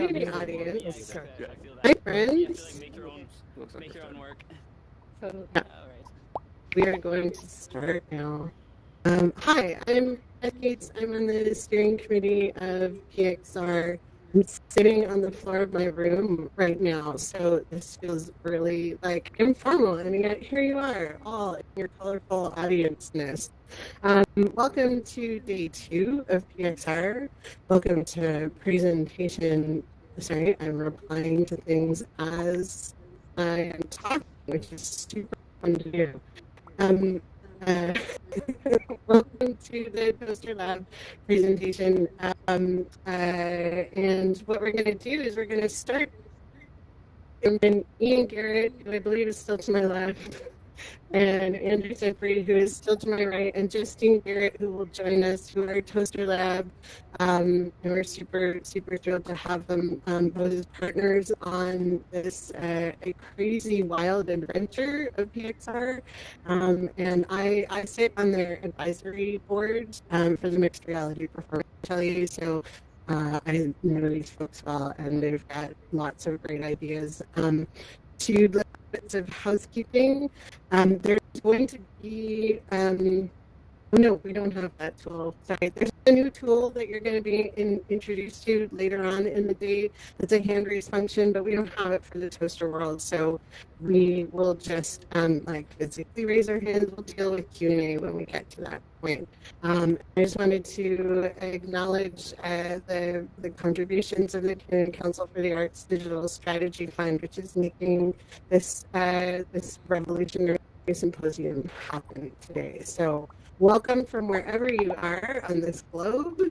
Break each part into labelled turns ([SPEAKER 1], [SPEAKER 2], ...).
[SPEAKER 1] community audience. Hi, friends.
[SPEAKER 2] Make your own work.
[SPEAKER 1] So,
[SPEAKER 2] All right.
[SPEAKER 1] we are going to start now. Hi, I'm Beth Gates. I'm on the steering committee of PXR. I'm sitting on the floor of my room right now, so this feels really like informal, and yet here you are, all in your colorful audience-ness. Welcome to day 2 of PXR. Welcome to presentation. Sorry, I'm replying to things as I am talking, which is super fun to do. Um, uh, Welcome to the Toasterlab presentation. And what we're going to do is we're going to start. And Ian Garrett, who I believe is still to my left, and Andrew Sifry, who is still to my right, and Justine Garrett, who will join us, who are Toasterlab. And we're super, super thrilled to have them both as partners on this a crazy, wild adventure of PXR. And I sit on their advisory board for the Mixed Reality Performance Atelier. So I know these folks well, and they've got lots of great ideas. Two little bits of housekeeping. There's going to be, no, we don't have that tool. Sorry, there's a new tool that you're going to be introduced to later on in the day. It's a hand raise function, but we don't have it for the toaster world. So we will just like physically raise our hands. We'll deal with Q&A when we get to that point. I just wanted to acknowledge the contributions of the Canadian Council for the Arts Digital Strategy Fund, which is making this this revolutionary symposium happen today. So welcome from wherever you are on this globe.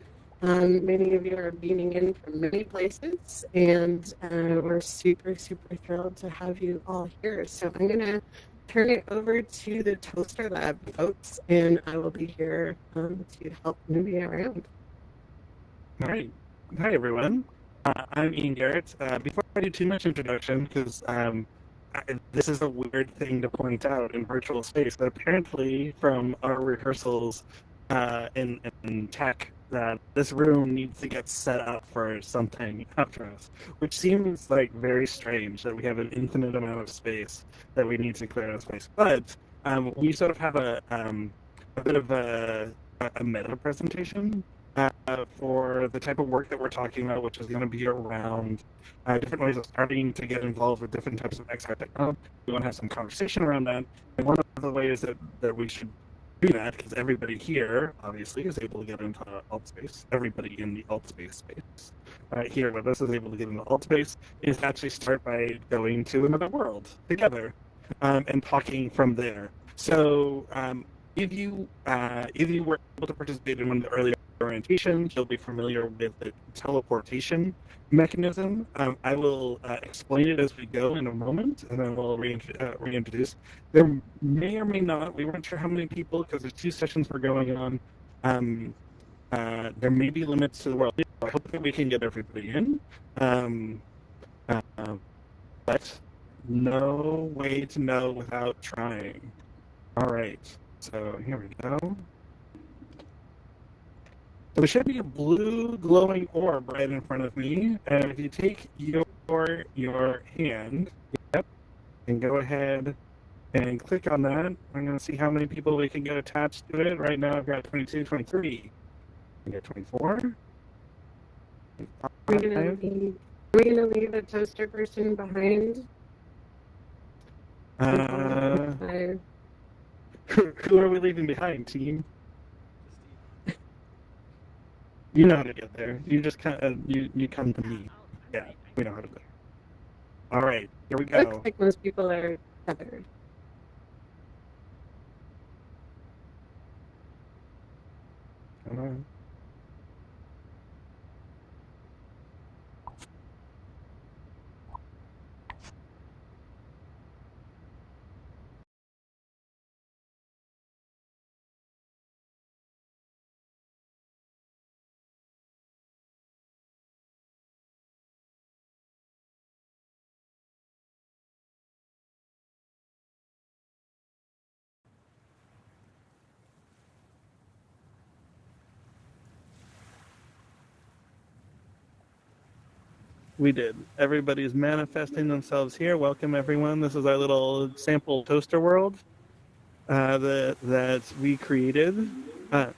[SPEAKER 1] Many of you are beaming in from many places, and we're super, super thrilled to have you all here. So I'm going to turn it over to the Toasterlab folks, and I will be here to help move you around.
[SPEAKER 3] All right. Hi, everyone. I'm Ian Garrett. Before I do too much introduction, because this is a weird thing to point out in virtual space, but apparently from our rehearsals in tech, that this room needs to get set up for something after us, which seems like very strange that we have an infinite amount of space that we need to clear out of space. But we sort of have a bit of a meta presentation for the type of work that we're talking about, which is going to be around different ways of starting to get involved with different types of XR technology. We want to have some conversation around that. And one of the ways that we should do that, because everybody here, obviously, is able to get into alt space. Everybody in the alt space here with us is able to get into alt space, is to actually start by going to another world together and talking from there. So if you were able to participate in one of the early orientations, you'll be familiar with the teleportation mechanism. I will explain it as we go in a moment, and then we'll reintroduce. There may or may not, we weren't sure how many people, because there's 2 sessions we're going on. There may be limits to the world. I hope that we can get everybody in. But no way to know without trying. All right, so here we go. So there should be a blue glowing orb right in front of me, and if you take your hand, yep, and go ahead and click on that, I'm going to see how many people we can get attached to it. Right now I've got 22, 23. I got 24.
[SPEAKER 1] Are we going to leave a toaster person behind?
[SPEAKER 3] Who are we leaving behind, team? You know how to get there. You just you come to me. Yeah, we know how to do it. All right, here we go.
[SPEAKER 1] Looks like most people are tethered.
[SPEAKER 3] Come on. We did. Everybody's manifesting themselves here. Welcome, everyone. This is our little sample toaster world that we created. That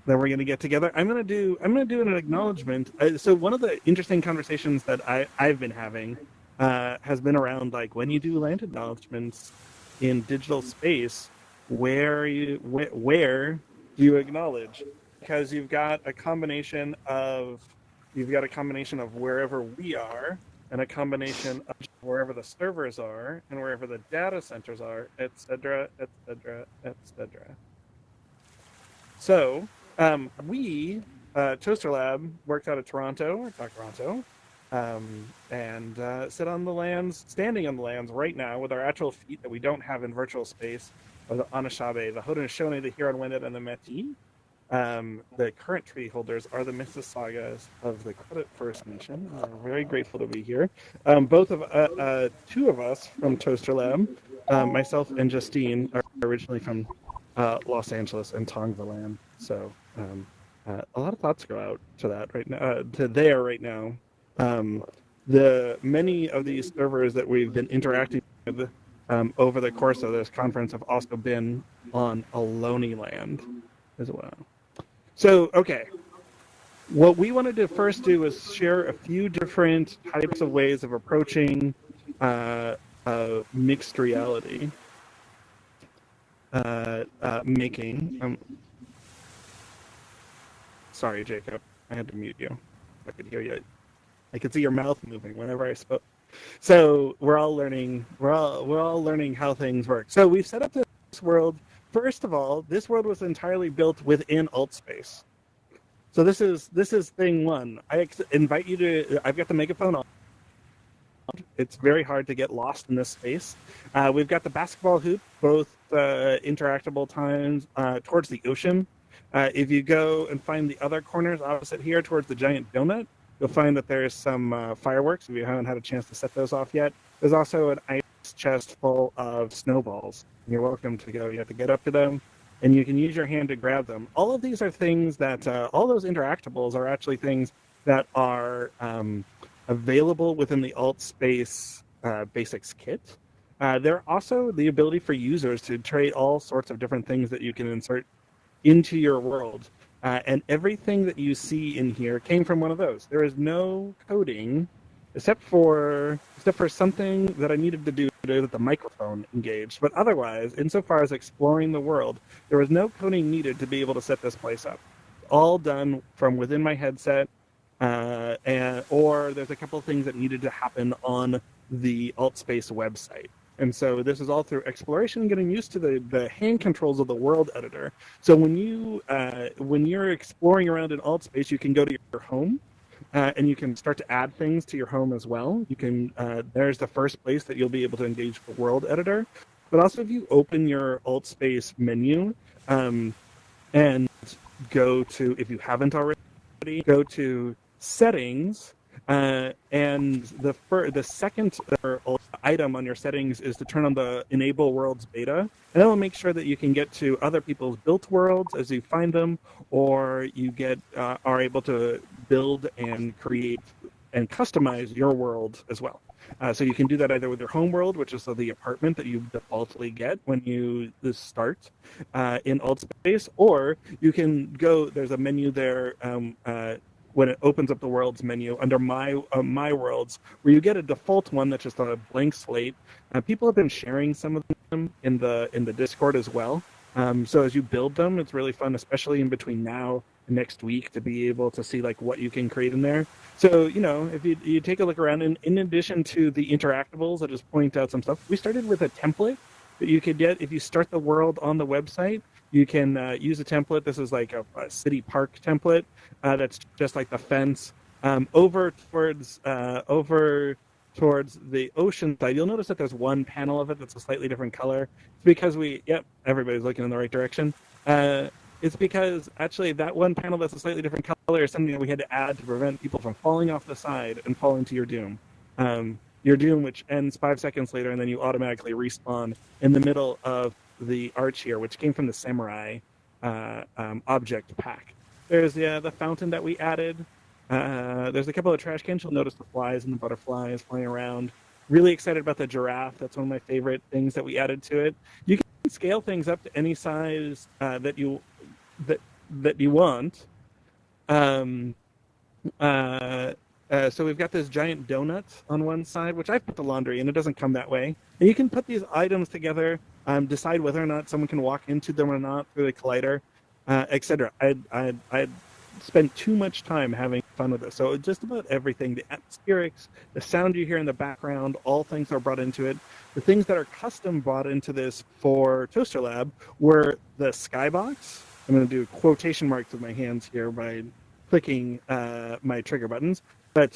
[SPEAKER 3] we're going to get together. I'm going to do an acknowledgement. So one of the interesting conversations that I've been having has been around like when you do land acknowledgements in digital space, where do you acknowledge? Because you've got a combination of wherever we are and a combination of wherever the servers are and wherever the data centers are, etc., etc., etc. So we, Toasterlab, worked out of Toronto, and sit on the lands, standing on the lands right now with our actual feet that we don't have in virtual space of the Anishinaabe, the Haudenosaunee, the Huron-Wendat, and the Métis. The current treaty holders are the Mississaugas of the Credit First Nation. We're very grateful to be here. Two of us from Toasterlab, myself and Justine, are originally from Los Angeles and Tongvaland. So a lot of thoughts go out to that right now. To there right now. The many of these servers that we've been interacting with over the course of this conference have also been on Ohlone land as well. So, okay. What we wanted to first do is share a few different types of ways of approaching mixed reality making. Sorry, Jacob. I had to mute you. I could hear you. I could see your mouth moving whenever I spoke. So we're all learning. We're all learning how things work. So we've set up this world. First of all, this world was entirely built within alt space. So this is thing one. I invite you to. I've got the megaphone on. It's very hard to get lost in this space. We've got the basketball hoop, both interactable times towards the ocean. If you go and find the other corners opposite here towards the giant donut, you'll find that there's some fireworks. If you haven't had a chance to set those off yet, there's also an ice chest full of snowballs. You're welcome to go. You have to get up to them, and you can use your hand to grab them. All of these are things that, all those interactables are actually things that are available within the alt space basics kit. There are also the ability for users to trade all sorts of different things that you can insert into your world. And everything that you see in here came from one of those. There is no coding except for something that I needed to do to get the microphone engaged. But otherwise, insofar as exploring the world, there was no coding needed to be able to set this place up. All done from within my headset, or there's a couple of things that needed to happen on the AltSpace website. And so this is all through exploration and getting used to the hand controls of the world editor. So when you're exploring around in AltSpace, you can go to your home, and you can start to add things to your home as well. You can there's the first place that you'll be able to engage the world editor. But also if you open your AltSpace menu and go to, if you haven't already, go to settings, and the second item on your settings is to turn on the enable worlds beta, and that will make sure that you can get to other people's built worlds as you find them, or you are able to build and create and customize your world as well. So you can do that either with your home world, which is the apartment that you defaultly get when you start in AltSpace, or you can go, there's a menu there when it opens up the worlds menu under my worlds, where you get a default one that's just a blank slate. People have been sharing some of them in the Discord as well. So as you build them, it's really fun, especially in between now and next week, to be able to see like what you can create in there. So, if you take a look around, and in addition to the interactables, I'll just point out some stuff. We started with a template that you could get if you start the world on the website. You can use a template. This is like a city park template that's just like the fence over towards the ocean side. You'll notice that there's one panel of it that's a slightly different color. It's because everybody's looking in the right direction. It's because actually that one panel that's a slightly different color is something that we had to add to prevent people from falling off the side and falling to your doom. Your doom, which ends 5 seconds later, and then you automatically respawn in the middle of the arch here, which came from the samurai object pack. There's the fountain that we added. There's a couple of trash cans. You'll notice the flies and the butterflies flying around. Really excited about the giraffe. That's one of my favorite things that we added to it. You can scale things up to any size that you want. Um, so we've got this giant donut on one side, which I put the laundry in. It doesn't come that way. And you can put these items together, decide whether or not someone can walk into them or not through the collider, etc. I'd spent too much time having fun with this. So just about everything, the atmospherics, the sound you hear in the background, all things are brought into it. The things that are custom brought into this for Toasterlab were the skybox. I'm going to do quotation marks with my hands here by clicking my trigger buttons, but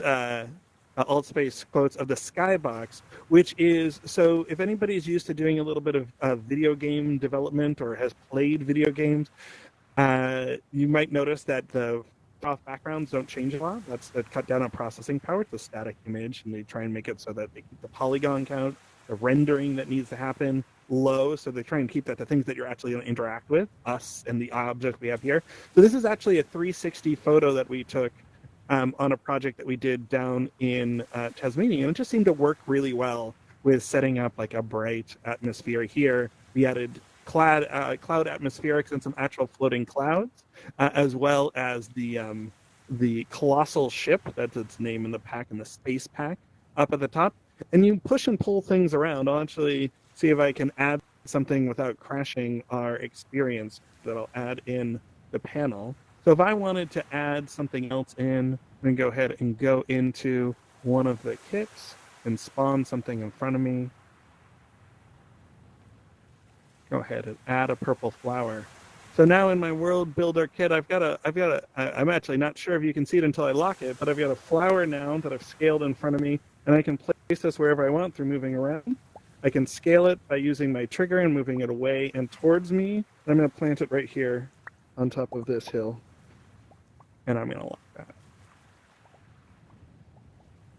[SPEAKER 3] alt space quotes of the skybox, which is, so if anybody's used to doing a little bit of video game development or has played video games, you might notice that the off backgrounds don't change a lot. That's cut down on processing power. It's a static image, and they try and make it so that they keep the polygon count, the rendering that needs to happen low, so they try and keep that to things that you're actually going to interact with, us and the object we have here. So this is actually a 360 photo that we took on a project that we did down in Tasmania, and it just seemed to work really well with setting up like a bright atmosphere here. We added cloud atmospherics and some actual floating clouds, as well as the colossal ship, that's its name in the pack, in the space pack, up at the top. And you push and pull things around. I'll actually see if I can add something without crashing our experience that I'll add in the panel. So if I wanted to add something else in, I'm going to go ahead and go into one of the kits and spawn something in front of me. Go ahead and add a purple flower. So now in my world builder kit, I'm actually not sure if you can see it until I lock it, but I've got a flower now that I've scaled in front of me, and I can place this wherever I want through moving around. I can scale it by using my trigger and moving it away and towards me. And I'm going to plant it right here on top of this hill. And I'm going to lock that.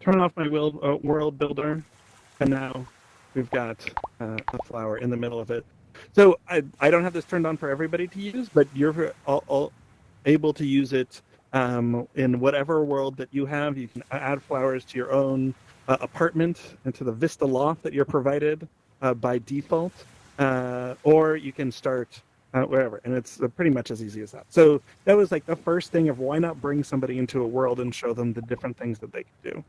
[SPEAKER 3] Turn off my world builder, and now we've got a flower in the middle of it. So I don't have this turned on for everybody to use, but you're all able to use it in whatever world that you have. You can add flowers to your own apartment and to the Vista loft that you're provided by default, or you can start wherever, and it's pretty much as easy as that. So that was like the first thing of why not bring somebody into a world and show them the different things that they can do.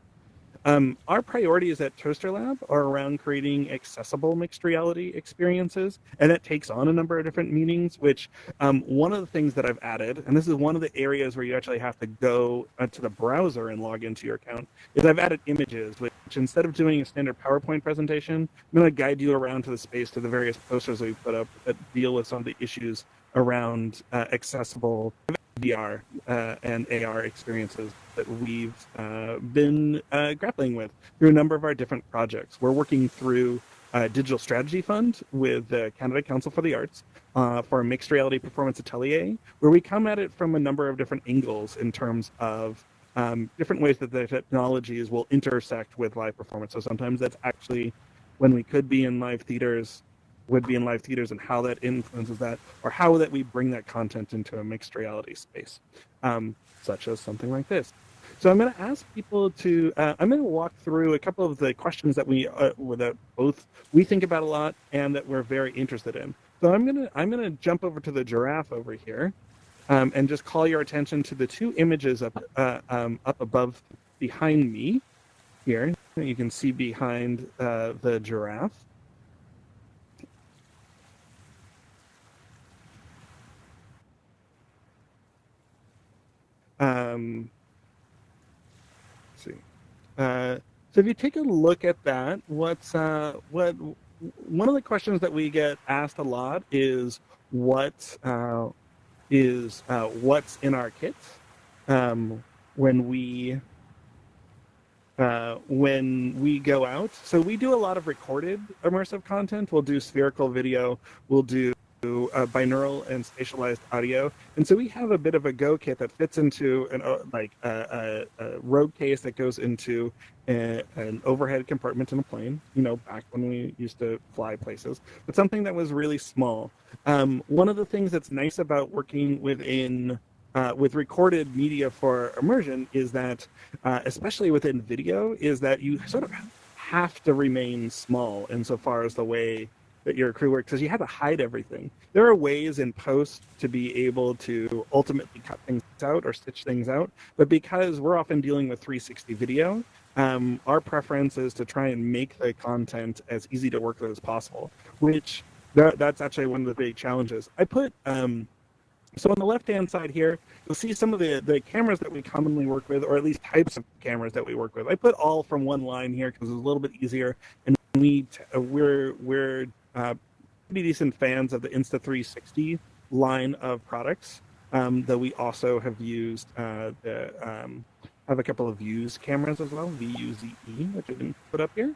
[SPEAKER 3] Our priorities at Toasterlab are around creating accessible mixed reality experiences, and that takes on a number of different meanings, which one of the things that I've added, and this is one of the areas where you actually have to go to the browser and log into your account, is I've added images, which instead of doing a standard PowerPoint presentation, I'm going to guide you around to the space to the various posters that we put up that deal with some of the issues around accessible VR and AR experiences that we've been grappling with through a number of our different projects. We're working through a digital strategy fund with the Canada Council for the Arts for a mixed reality performance atelier, where we come at it from a number of different angles in terms of different ways that the technologies will intersect with live performance. So sometimes that's actually when we could be in live theaters, would be in live theaters, and how that influences that, or how that we bring that content into a mixed reality space, such as something like this. So I'm going to ask people to, I'm going to walk through a couple of the questions that that both we think about a lot and that we're very interested in. So I'm going to jump over to the giraffe over here, and just call your attention to the two images up above behind me here. You can see behind the giraffe. Let's see. So if you take a look at that, one of the questions that we get asked a lot is what's in our kits when we go out. So we do a lot of recorded immersive content. We'll do spherical video. We'll do binaural and spatialized audio, and so we have a bit of a Go kit that fits into a road case that goes into an overhead compartment in a plane. You know, back when we used to fly places, but something that was really small. One of the things that's nice about working within with recorded media for immersion is that, especially within video, is that you sort of have to remain small insofar as the way that your crew works, because you have to hide everything. There are ways in post to be able to ultimately cut things out or stitch things out, but because we're often dealing with 360 video, our preference is to try and make the content as easy to work with as possible, which that's actually one of the big challenges. I put so on the left-hand side here, you'll see some of the cameras that we commonly work with, or at least types of cameras that we work with. I put all from one line here because it's a little bit easier, and we're pretty decent fans of the Insta360 line of products. Though we also have used have a couple of Vuse cameras as well, VUZE, which I didn't put up here.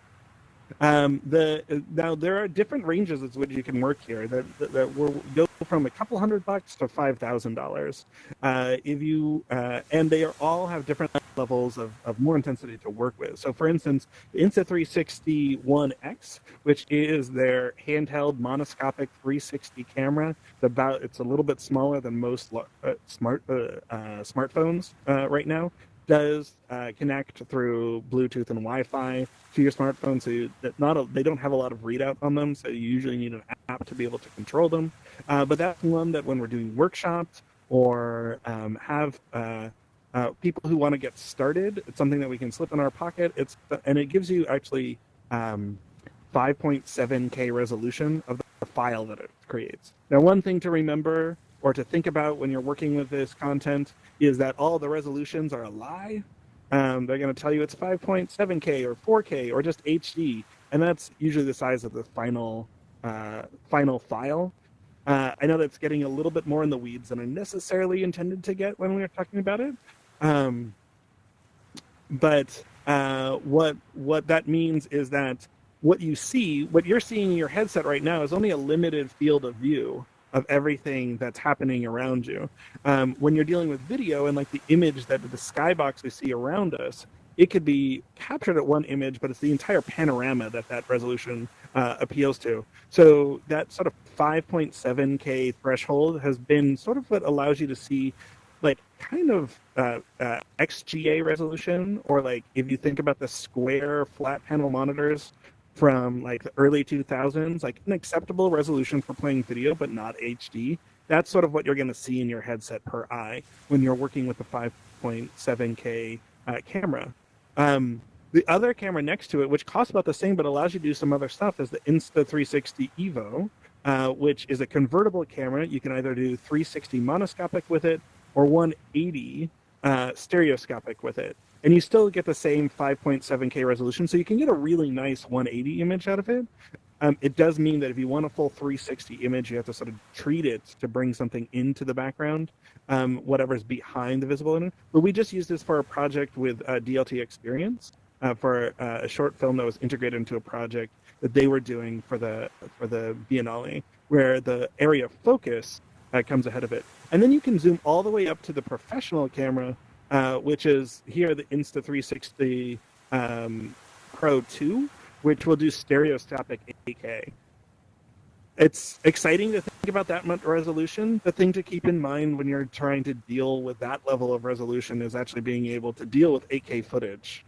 [SPEAKER 3] Now there are different ranges as which you can work here that will go from a couple $100 to $5,000. If you and they are all have different levels of more intensity to work with. So for instance, the Insta360 One X, which is their handheld monoscopic 360 camera, it's a little bit smaller than most smartphones right now. Does connect through Bluetooth and Wi-Fi to your smartphone, so they don't have a lot of readout on them, so you usually need an app to be able to control them. But that's one that when we're doing workshops or have people who want to get started, it's something that we can slip in our pocket. And it gives you actually 5.7K resolution of the file that it creates. Now, one thing to remember or to think about when you're working with this content is that all the resolutions are a lie. They're going to tell you it's 5.7K or 4K or just HD, and that's usually the size of the final file. I know that's getting a little bit more in the weeds than I necessarily intended to get when we were talking about it. But what that means is that what you're seeing in your headset right now is only a limited field of view of everything that's happening around you. When you're dealing with video and like the image that the skybox we see around us, it could be captured at one image, but it's the entire panorama that resolution appeals to. So that sort of 5.7K threshold has been sort of what allows you to see like kind of XGA resolution, or like if you think about the square flat panel monitors from like the early 2000s, like an acceptable resolution for playing video, but not HD. That's sort of what you're going to see in your headset per eye when you're working with the 5.7K camera. The other camera next to it, which costs about the same but allows you to do some other stuff, is the Insta360 Evo, which is a convertible camera. You can either do 360 monoscopic with it or 180 stereoscopic with it. And you still get the same 5.7K resolution, so you can get a really nice 180 image out of it. It does mean that if you want a full 360 image, you have to sort of treat it to bring something into the background, whatever's behind the visible image. But we just used this for a project with DLT Experience, for a short film that was integrated into a project that they were doing for the Biennale, where the area of focus comes ahead of it. And then you can zoom all the way up to the professional camera, which is here the Insta360 Pro 2, which will do stereoscopic 8K. It's exciting to think about that much resolution. The thing to keep in mind when you're trying to deal with that level of resolution is actually being able to deal with 8K footage.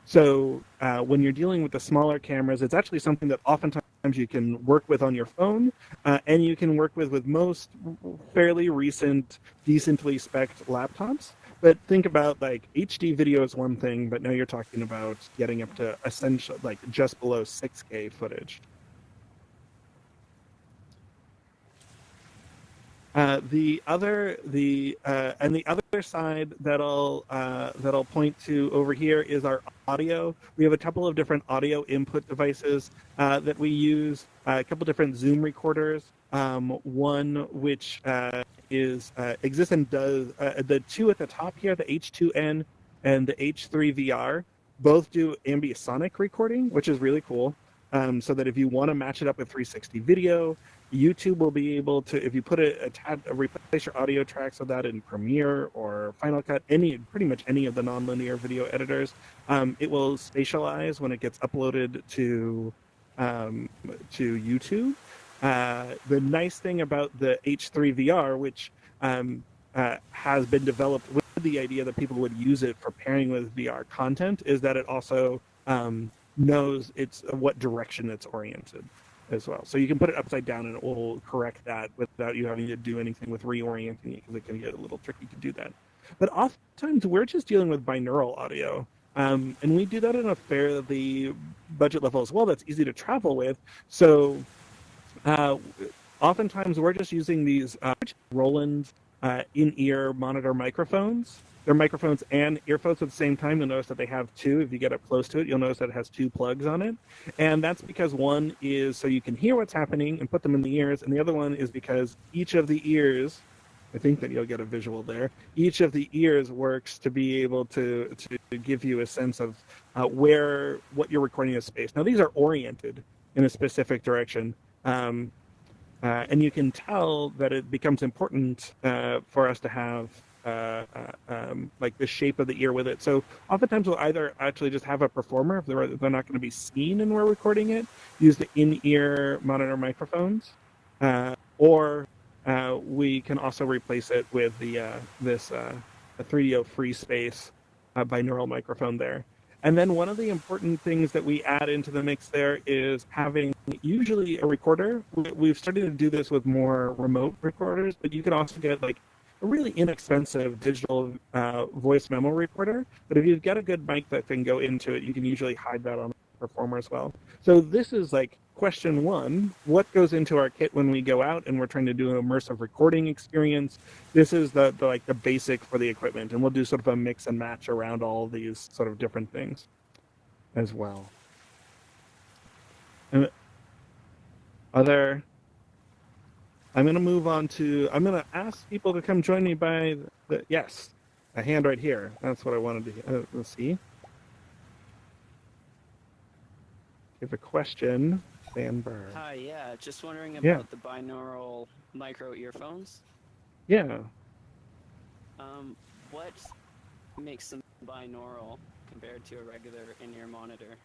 [SPEAKER 3] So when you're dealing with the smaller cameras, it's actually something that oftentimes you can work with on your phone, and you can work with most fairly recent, decently spec'd laptops. But think about like HD video is one thing, but now you're talking about getting up to essentially like just below 6K footage. The other side that I'll point to over here is our audio. We have a couple of different audio input devices that we use. A couple different Zoom recorders. One which exists and does the two at the top here, the H2N and the H3VR, both do ambisonic recording, which is really cool. So that if you want to match it up with 360 video, YouTube will be able to, if you put replace your audio tracks with that in Premiere or Final Cut, pretty much any of the nonlinear video editors, it will spatialize when it gets uploaded to YouTube. The nice thing about the H3VR, which has been developed with the idea that people would use it for pairing with VR content is that it also knows what direction it's oriented as well. So you can put it upside down and it will correct that without you having to do anything with reorienting it, because it can get a little tricky to do that. But oftentimes we're just dealing with binaural audio. And we do that in a fairly budget level as well that's easy to travel with. So oftentimes we're just using these Roland in-ear monitor microphones. They're microphones and earphones at the same time. You'll notice that they have two. If you get up close to it, you'll notice that it has two plugs on it. And that's because one is so you can hear what's happening and put them in the ears, and the other one is because each of the ears, I think that you'll get a visual there, each of the ears works to be able to give you a sense of what you're recording in space. Now, these are oriented in a specific direction. And you can tell that it becomes important for us to have like the shape of the ear with it. So oftentimes we'll either actually just have a performer, if they're not going to be seen and we're recording it, use the in-ear monitor microphones, or we can also replace it with this 3DO free space binaural microphone there. And then one of the important things that we add into the mix there is having usually a recorder. We've started to do this with more remote recorders, but you can also get like a really inexpensive digital voice memo recorder. But if you've got a good mic that can go into it, you can usually hide that on the performer as well. So this is like question one: what goes into our kit when we go out and we're trying to do an immersive recording experience? This is the basic for the equipment, and we'll do sort of a mix and match around all these sort of different things as well. And I'm going to move on to, I'm going to ask people to come join me by yes, a hand right here. That's what I wanted to see. Give a question. Sandberg.
[SPEAKER 2] Hi, yeah, just wondering about the binaural micro earphones.
[SPEAKER 3] Yeah.
[SPEAKER 2] What makes them binaural compared to a regular in-ear monitor?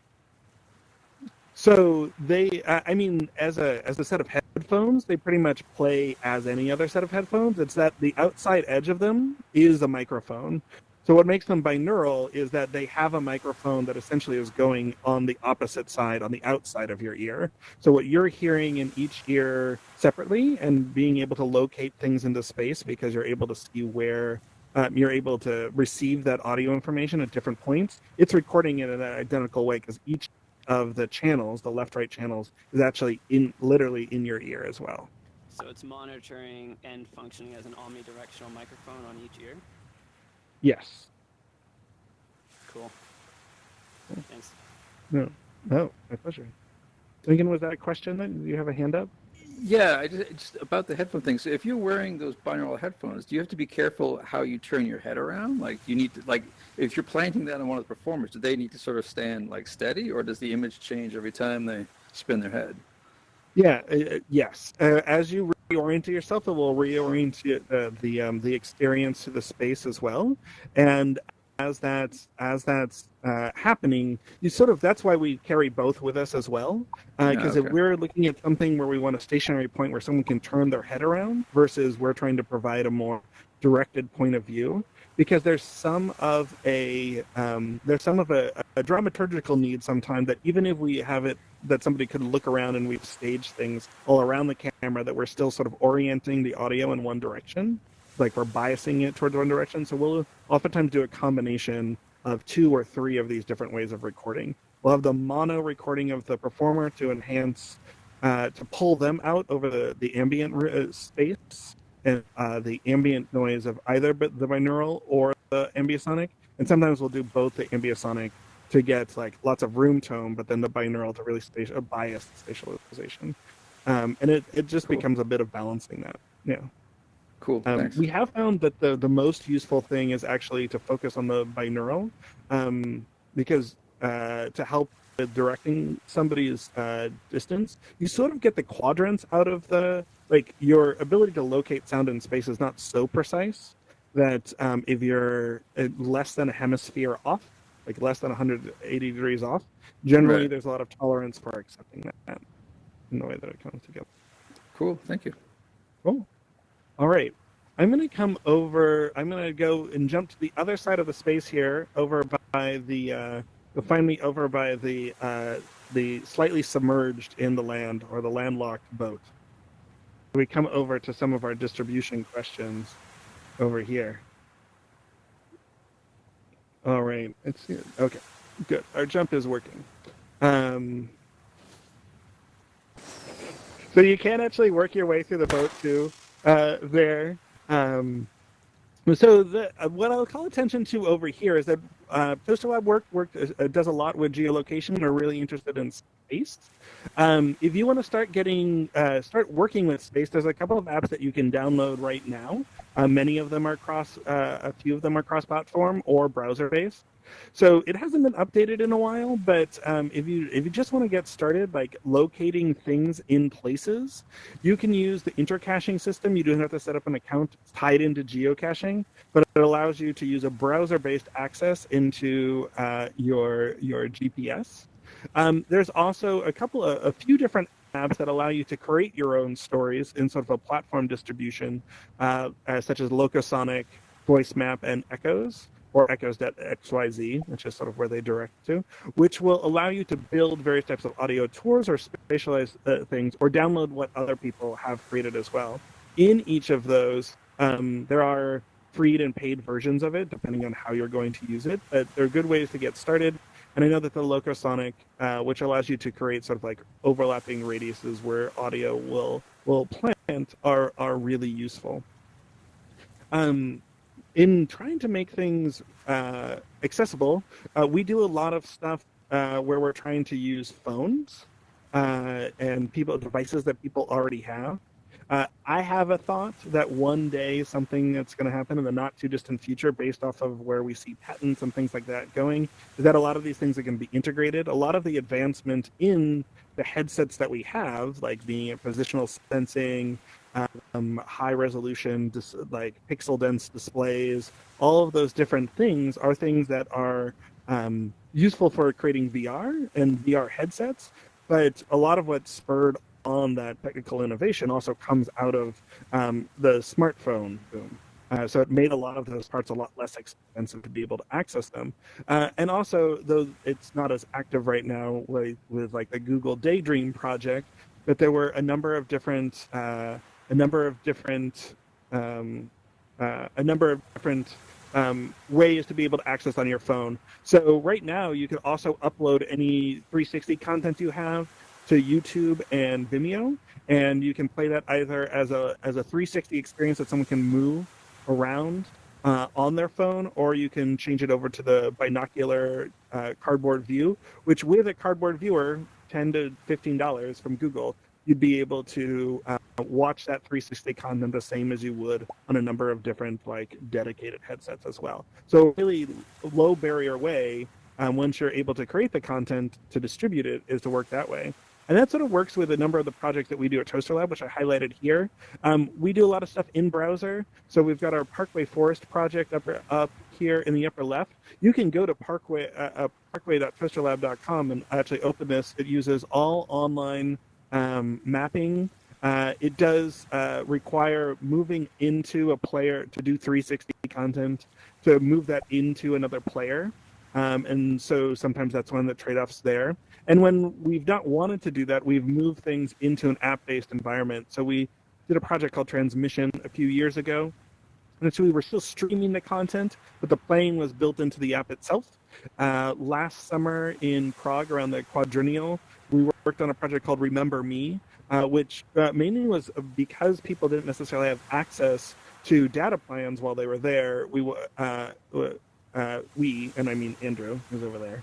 [SPEAKER 3] So they, I mean, as a set of headphones, they pretty much play as any other set of headphones. It's that the outside edge of them is a microphone. So what makes them binaural is that they have a microphone that essentially is going on the opposite side, on the outside of your ear. So what you're hearing in each ear separately and being able to locate things into space because you're able to see where you're able to receive that audio information at different points, it's recording it in an identical way because each of the channels, the left-right channels, is actually literally in your ear as well.
[SPEAKER 2] So it's monitoring and functioning as an omnidirectional microphone on each ear?
[SPEAKER 3] Yes.
[SPEAKER 2] Cool. Thanks.
[SPEAKER 3] No, my pleasure. Lincoln, was that a question? Do you have a hand up?
[SPEAKER 4] Yeah, just about the headphone thing. So if you're wearing those binaural headphones, do you have to be careful how you turn your head around? Like, you need to, like, if you're planting that on one of the performers, do they need to sort of stand like steady, or does the image change every time they spin their head?
[SPEAKER 3] Yeah, yes. As you reorient yourself, it will reorient the experience to the space as well. And as that's happening, you sort of, that's why we carry both with us as well. Because if we're looking at something where we want a stationary point where someone can turn their head around versus we're trying to provide a more directed point of view, because there's some of a dramaturgical need sometimes that even if we have it that somebody could look around and we've staged things all around the camera, that we're still sort of orienting the audio in one direction, like we're biasing it towards one direction. So we'll oftentimes do a combination of 2 or 3 of these different ways of recording. We'll have the mono recording of the performer to enhance, to pull them out over the ambient space and the ambient noise of either the binaural or the ambiasonic. And sometimes we'll do both the ambiasonic to get like lots of room tone, but then the binaural to really bias the spatialization. And it just becomes a bit of balancing that. Yeah.
[SPEAKER 4] Cool. Thanks.
[SPEAKER 3] We have found that the most useful thing is actually to focus on the binaural, because to help with directing somebody's distance, you sort of get the quadrants out of like your ability to locate sound in space is not so precise that if you're less than a hemisphere off, like less than 180 degrees off, generally there's a lot of tolerance for accepting that in the way that it comes together.
[SPEAKER 4] Cool. Thank you.
[SPEAKER 3] Cool. All right. I'm going to come over. I'm going to go and jump to the other side of the space here, over by the. You'll find me over by the slightly submerged in the land or the landlocked boat. We come over to some of our distribution questions over here. All right, it's here. Okay, good. Our jump is working. So you can actually work your way through the boat too. There. So what I'll call attention to over here is that Toasterlab does a lot with geolocation and are really interested in space. If you want to start working with space, there's a couple of apps that you can download right now. Many of them are a few of them are cross-platform or browser-based. So it hasn't been updated in a while, but if you just want to get started, like locating things in places, you can use the intercaching system. You don't have to set up an account tied into geocaching, but it allows you to use a browser-based access into your GPS. There's also a few different apps that allow you to create your own stories in sort of a platform distribution, such as Locosonic, Voice Map, and Echoes, or Echoes.xyz, which is sort of where they direct to, which will allow you to build various types of audio tours or spatialize things, or download what other people have created as well. In each of those, there are free and paid versions of it, depending on how you're going to use it, but they're good ways to get started. And I know that the Locosonic, which allows you to create sort of like overlapping radiuses where audio will plant, are really useful. In trying to make things accessible, we do a lot of stuff where we're trying to use phones and devices that people already have. I have a thought that one day something that's going to happen in the not too distant future, based off of where we see patents and things like that going, is that a lot of these things are going to be integrated. A lot of the advancement in the headsets that we have, like being positional sensing, high resolution, like pixel dense displays, all of those different things are things that are useful for creating VR and VR headsets. But a lot of what spurred on that technical innovation also comes out of the smartphone boom. So it made a lot of those parts a lot less expensive to be able to access them. And also, though it's not as active right now with like the Google Daydream project, but there were a number of different ways to be able to access on your phone. So right now, you can also upload any 360 content you have to YouTube and Vimeo, and you can play that either as a 360 experience that someone can move around on their phone, or you can change it over to the binocular cardboard view, which with a cardboard viewer, $10 to $15 from Google, you'd be able to watch that 360 content the same as you would on a number of different like dedicated headsets as well. So really low barrier way, once you're able to create the content to distribute it, is to work that way. And that sort of works with a number of the projects that we do at Toasterlab, which I highlighted here. We do a lot of stuff in browser. So we've got our Parkway Forest project up here in the upper left. You can go to parkway.toasterlab.com and actually open this. It uses all online mapping. It does require moving into a player to do 360 content, to move that into another player. And so sometimes that's one of the trade-offs there. And when we've not wanted to do that, we've moved things into an app-based environment. So we did a project called Transmission a few years ago. And so we were still streaming the content, but the playing was built into the app itself. Last summer in Prague, around the quadrennial, we worked on a project called Remember Me, which mainly was because people didn't necessarily have access to data plans while they were there. We, and I mean Andrew, who's over there,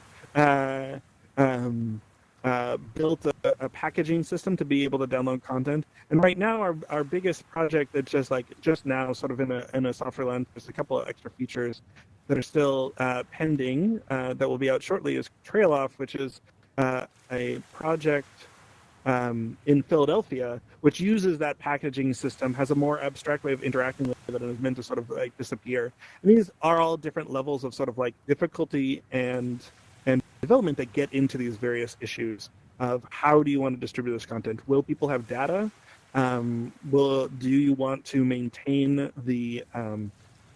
[SPEAKER 3] built a packaging system to be able to download content. And right now, our biggest project that's just now sort of in a software land, there's a couple of extra features that are still pending that will be out shortly, is Trail Off, which is a project in Philadelphia, which uses that packaging system, has a more abstract way of interacting with it, and is meant to sort of like disappear. And these are all different levels of sort of like difficulty and development that get into these various issues of how do you want to distribute this content? Will people have data? Do you want to maintain the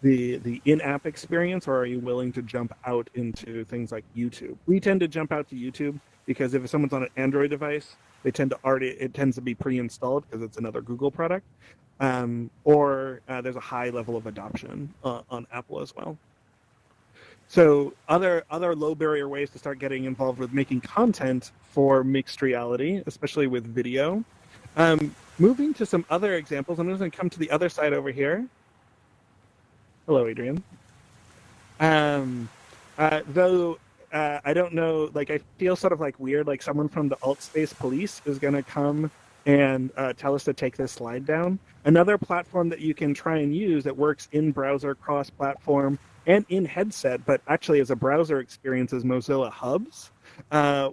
[SPEAKER 3] in-app experience, or are you willing to jump out into things like YouTube? We tend to jump out to YouTube because if someone's on an Android device, it tends to be pre-installed because it's another Google product, or there's a high level of adoption on Apple as well. So other low barrier ways to start getting involved with making content for mixed reality, especially with video. Moving to some other examples, I'm just going to come to the other side over here. Hello, Adrian. Though I don't know, like I feel sort of like weird, like someone from the alt space police is going to come and tell us to take this slide down. Another platform that you can try and use that works in browser, cross-platform, and in headset, but actually as a browser experience, is Mozilla Hubs,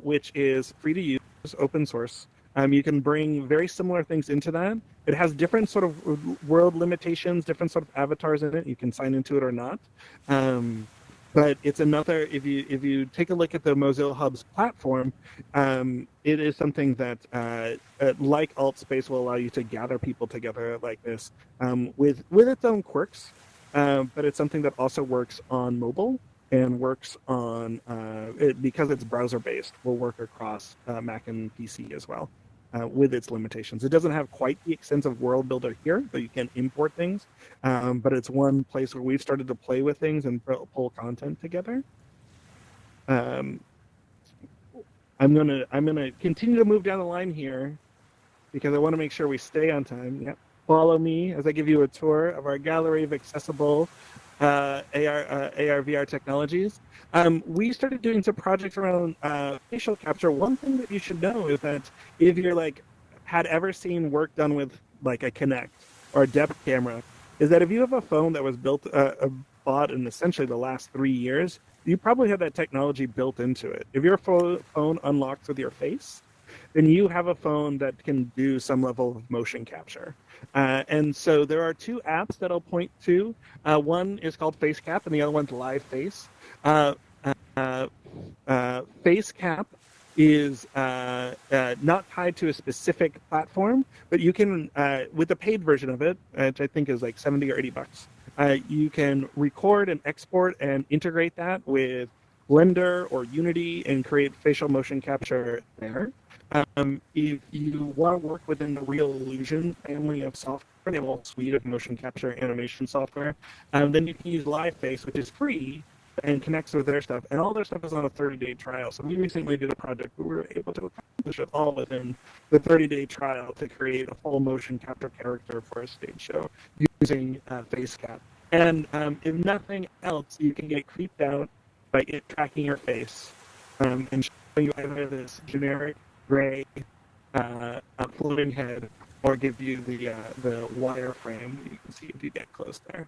[SPEAKER 3] which is free to use, open source. You can bring very similar things into that. It has different sort of world limitations, different sort of avatars in it. You can sign into it or not. But it's another, if you take a look at the Mozilla Hubs platform, it is something that, like AltSpace, will allow you to gather people together like this with its own quirks. But it's something that also works on mobile and works on, because it's browser-based, will work across Mac and PC as well. With its limitations. It doesn't have quite the extensive world builder here, but you can import things. But it's one place where we've started to play with things and pull content together. I'm gonna continue to move down the line here because I want to make sure we stay on time. Yep. Follow me as I give you a tour of our gallery of accessible AR VR technologies. We started doing some projects around facial capture. One thing that you should know is that if you're had ever seen work done with like a Kinect or a depth camera, is that if you have a phone that was bought in essentially the last 3 years, you probably have that technology built into it. If your phone unlocks with your face, then you have a phone that can do some level of motion capture. And so there are two apps that I'll point to. One is called FaceCap, and the other one's Live Face. FaceCap is not tied to a specific platform, but you can, with the paid version of it, which I think is like $70 or $80, you can record and export and integrate that with Blender or Unity and create facial motion capture there. If you want to work within the Real Illusion family of software, they have a whole suite of motion capture animation software, then you can use LiveFace, which is free and connects with their stuff. And all their stuff is on a 30-day trial. So we recently did a project where we were able to accomplish it all within the 30-day trial to create a full motion capture character for a stage show using FaceCap. And if nothing else, you can get creeped out by it tracking your face and showing you either this generic gray floating head, or give you the wireframe that you can see if you get close there.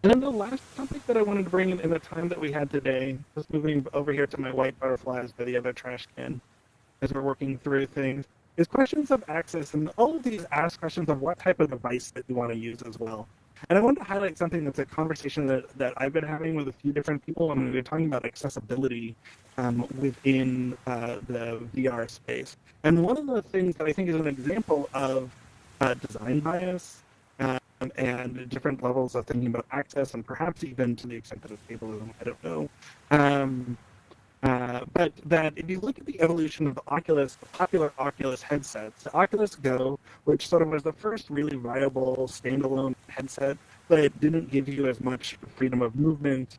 [SPEAKER 3] And then the last topic that I wanted to bring in the time that we had today, just moving over here to my white butterflies by the other trash can, as we're working through things, is questions of access. And all of these ask questions of what type of device that you want to use as well. And I wanted to highlight something that's a conversation that I've been having with a few different people, and we're talking about accessibility within the VR space. And one of the things that I think is an example of design bias and different levels of thinking about access, and perhaps even to the extent that it's ableism, I don't know. But that if you look at the evolution of the popular Oculus headsets, the Oculus Go, which sort of was the first really viable standalone headset, but it didn't give you as much freedom of movement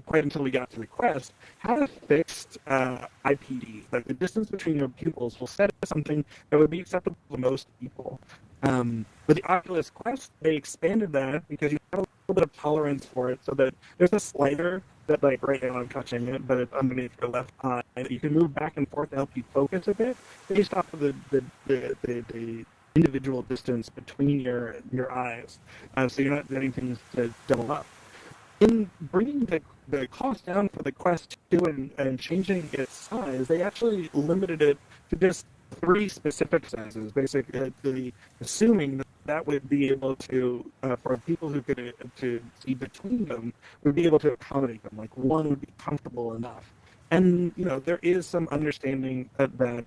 [SPEAKER 3] quite until we got to the Quest, had a fixed IPD. Like the distance between your pupils will set as something that would be acceptable to most people. With the Oculus Quest, they expanded that because you have a little bit of tolerance for it, so that there's a slider that, like right now I'm touching it, but it's underneath your left eye. You can move back and forth to help you focus a bit based off of the individual distance between your eyes, so you're not getting things to double up. In bringing the cost down for the Quest 2 and changing its size, they actually limited it to just 3 specific sizes, basically assuming that would be able to, for people who could to see between them, would be able to accommodate them. Like one would be comfortable enough. And there is some understanding that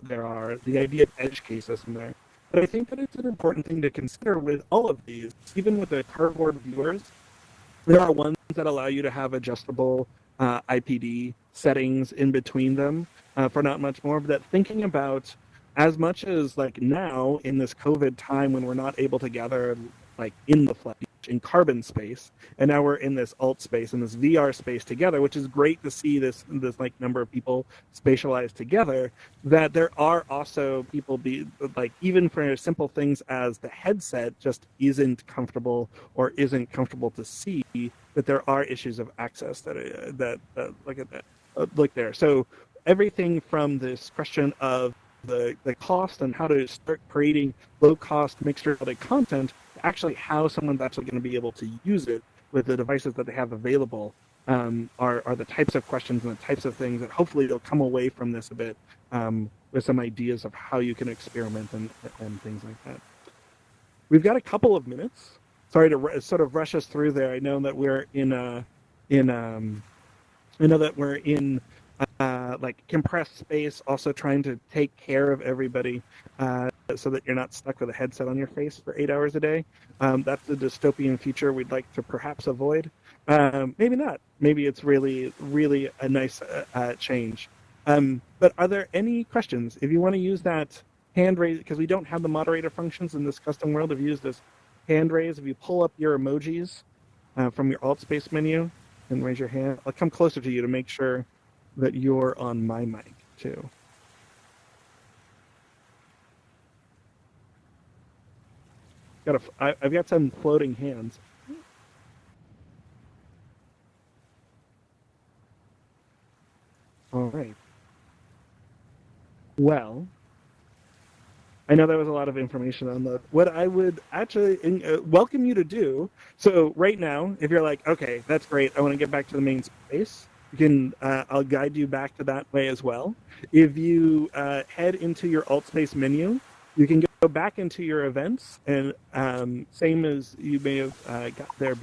[SPEAKER 3] there are the idea of edge cases in there. But I think that it's an important thing to consider with all of these, even with the cardboard viewers. There are ones that allow you to have adjustable IPD settings in between them for not much more. But that thinking about as much as like now in this COVID time when we're not able to gather like in the flesh in carbon space, and now we're in this alt space and this VR space together, which is great to see this like number of people spatialized together. That there are also people be like even for simple things as the headset just isn't comfortable or isn't comfortable to see, that there are issues of access that look at that look there. So everything from this question of the cost and how to start creating low cost mixed reality content to actually how someone's actually going to be able to use it with the devices that they have available are the types of questions and the types of things that hopefully they'll come away from this a bit with some ideas of how you can experiment and things like that. We've got a couple of minutes. Sorry to sort of rush us through there. I know that we're in like compressed space, also trying to take care of everybody so that you're not stuck with a headset on your face for 8 hours a day. That's the dystopian future we'd like to perhaps avoid. Maybe not. Maybe it's really, really a nice change. But are there any questions? If you want to use that hand raise, because we don't have the moderator functions in this custom world, if you use this hand raise, if you pull up your emojis from your alt space menu and raise your hand, I'll come closer to you to make sure that you're on my mic too. I've got some floating hands. All right. Well, I know there was a lot of information on that. What I would actually welcome you to do, so right now, if you're like, okay, that's great, I want to get back to the main space, you can, I'll guide you back to that way as well. If you head into your alt space menu, you can go back into your events, and same as you may have got there,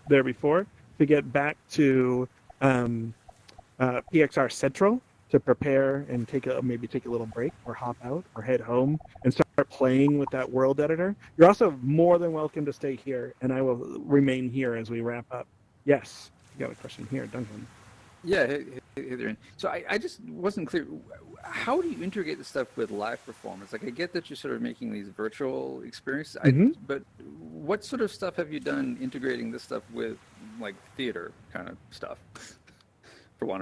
[SPEAKER 3] there before, to get back to PXR Central, to prepare and maybe take a little break or hop out or head home and start playing with that world editor. You're also more than welcome to stay here, and I will remain here as we wrap up. Yes, you got a question here, Duncan.
[SPEAKER 4] Yeah, hey there. So I just wasn't clear. How do you integrate this stuff with live performance? Like, I get that you're sort of making these virtual experiences, but what sort of stuff have you done integrating this stuff with, like, theater kind of stuff?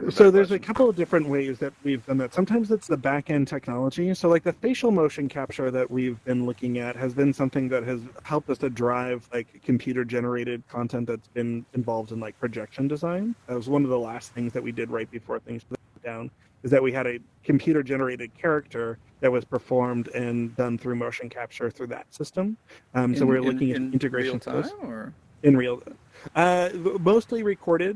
[SPEAKER 3] So there's a couple of different ways that we've done that. Sometimes it's the back-end technology. So like the facial motion capture that we've been looking at has been something that has helped us to drive like computer-generated content that's been involved in like projection design. That was one of the last things that we did right before things went down, is that we had a computer-generated character that was performed and done through motion capture through that system. So we're looking at integration
[SPEAKER 4] real time, or
[SPEAKER 3] in real, mostly recorded.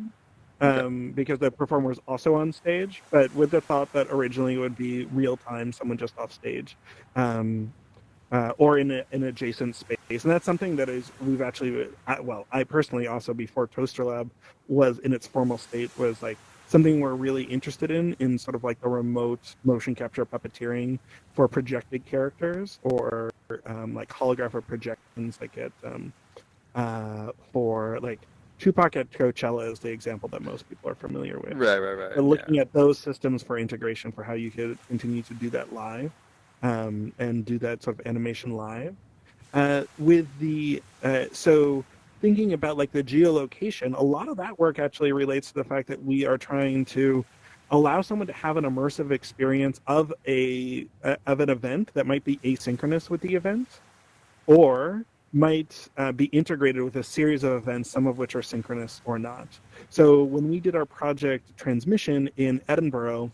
[SPEAKER 3] Because the performer was also on stage, but with the thought that originally it would be real time, someone just off stage, or in an adjacent space. And that's something that we've actually, I personally also, before Toasterlab was in its formal state, was like something we're really interested in sort of like the remote motion capture puppeteering for projected characters, or like holographic projections, like for like Tupac at Coachella is the example that most people are familiar with.
[SPEAKER 4] Right.
[SPEAKER 3] But looking at those systems for integration for how you could continue to do that live, and do that sort of animation live. So thinking about like the geolocation, a lot of that work actually relates to the fact that we are trying to allow someone to have an immersive experience of an event that might be asynchronous with the event, or might be integrated with a series of events, some of which are synchronous or not. So when we did our project Transmission in Edinburgh,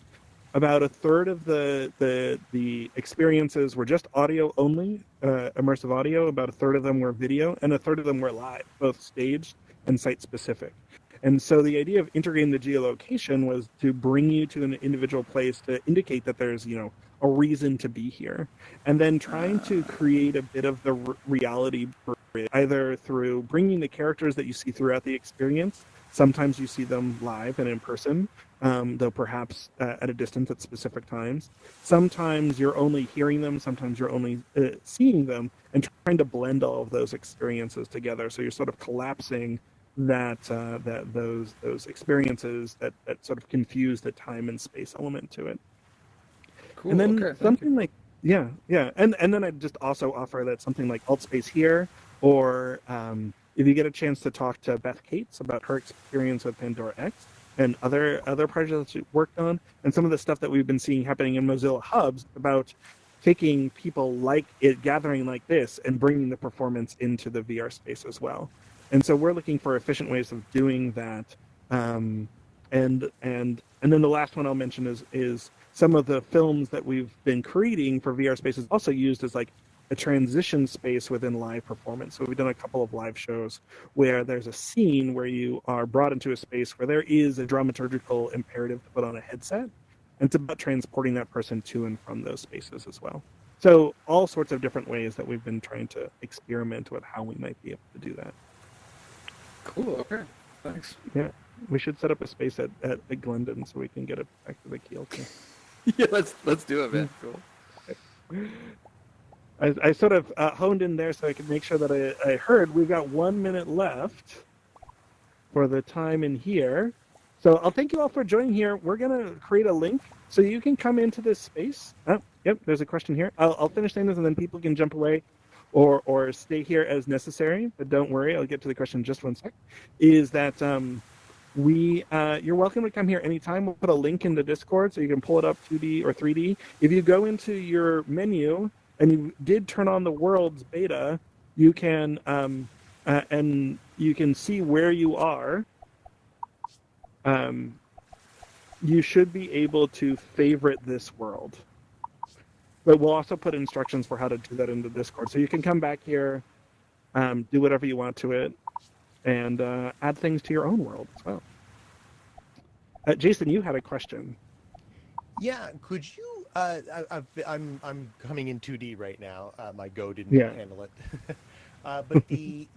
[SPEAKER 3] about a third of the experiences were just audio only, immersive audio. About a third of them were video, and a third of them were live, both staged and site specific. And so the idea of integrating the geolocation was to bring you to an individual place to indicate that there's, a reason to be here. And then trying to create a bit of the reality, either through bringing the characters that you see throughout the experience Sometimes you see them live and in person, though perhaps at a distance at specific times. Sometimes you're only hearing them, sometimes you're only seeing them, and trying to blend all of those experiences together. So you're sort of collapsing those experiences that sort of confuse the time and space element to it.
[SPEAKER 4] Cool.
[SPEAKER 3] And then
[SPEAKER 4] Okay.
[SPEAKER 3] something like and then I'd just also offer that something like Alt Space here, or if you get a chance to talk to Beth Cates about her experience with Pandora X and other projects she worked on, and some of the stuff that we've been seeing happening in Mozilla Hubs about taking people like it gathering like this and bringing the performance into the VR space as well. And so we're looking for efficient ways of doing that. And then the last one I'll mention is some of the films that we've been creating for VR spaces also used as like a transition space within live performance. So we've done a couple of live shows where there's a scene where you are brought into a space where there is a dramaturgical imperative to put on a headset. And it's about transporting that person to and from those spaces as well. So all sorts of different ways that we've been trying to experiment with how we might be able to do that.
[SPEAKER 4] Cool. Okay. Thanks.
[SPEAKER 3] Yeah. We should set up a space at Glendon so we can get it back to the Keel too.
[SPEAKER 4] Yeah, let's do it, man. Cool.
[SPEAKER 3] I sort of honed in there so I could make sure that I heard we've got 1 minute left for the time in here. So I'll thank you all for joining here. We're going to create a link so you can come into this space. Oh, yep, there's a question here. I'll finish saying this and then people can jump away or stay here as necessary. But don't worry, I'll get to the question in just one sec. Is that you're welcome to come here anytime. We'll put a link in the Discord so you can pull it up 2D or 3D. If you go into your menu and you did turn on the world's beta, you can and you can see where you are. You should be able to favorite this world. But we'll also put instructions for how to do that in the Discord. So you can come back here, do whatever you want to it, and add things to your own world as well. Jason, you had a question.
[SPEAKER 5] Yeah, could you? I'm coming in 2D right now. My Go didn't handle it. But the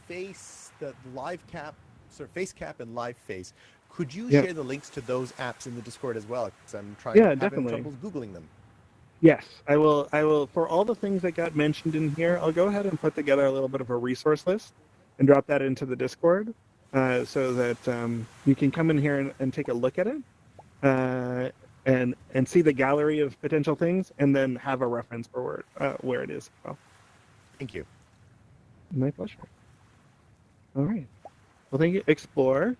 [SPEAKER 5] face, the live cap, sort of face cap and live face. Could you share the links to those apps in the Discord as well? Because I'm having trouble Googling them.
[SPEAKER 3] Yes, I will. For all the things that got mentioned in here, I'll go ahead and put together a little bit of a resource list and drop that into the Discord so that you can come in here and take a look at it and see the gallery of potential things and then have a reference for where it is. Well,
[SPEAKER 5] thank you.
[SPEAKER 3] My pleasure. All right. Well, thank you. Explore.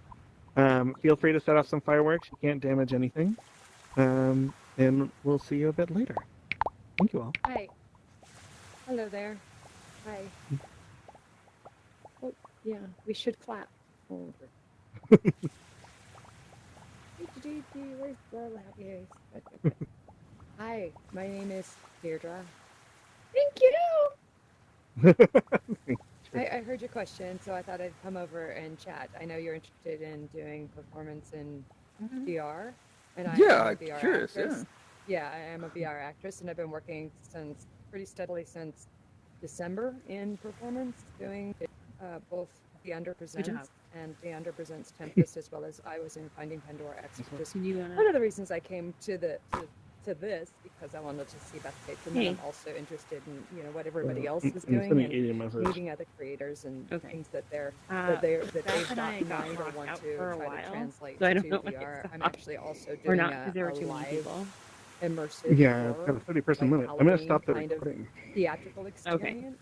[SPEAKER 3] Feel free to set off some fireworks. You can't damage anything. And we'll see you a bit later. Thank you all.
[SPEAKER 1] Hi. Hello there. Hi. Oh, yeah, we should clap. Where's the loud? Hi, my name is Deirdre. Thank you! I heard your question, so I thought I'd come over and chat. I know you're interested in doing performance in VR, and I am a VR
[SPEAKER 4] curious,
[SPEAKER 1] actress. Yeah, I am a VR actress, and I've been working pretty steadily since December in performance, doing both The Under Presents and The Under Presents Tempest, as well as I was in Finding Pandora X, which is one of the reasons I came to this, because I wanted to see Beth Cates, and then I'm also interested in what everybody else is doing and meeting other creators and things that they've got in mind or want to try to translate to VR. I'm actually also doing a live immersive
[SPEAKER 3] I've got a 30-person limit. I'm going to stop the recording.
[SPEAKER 1] Theatrical experience.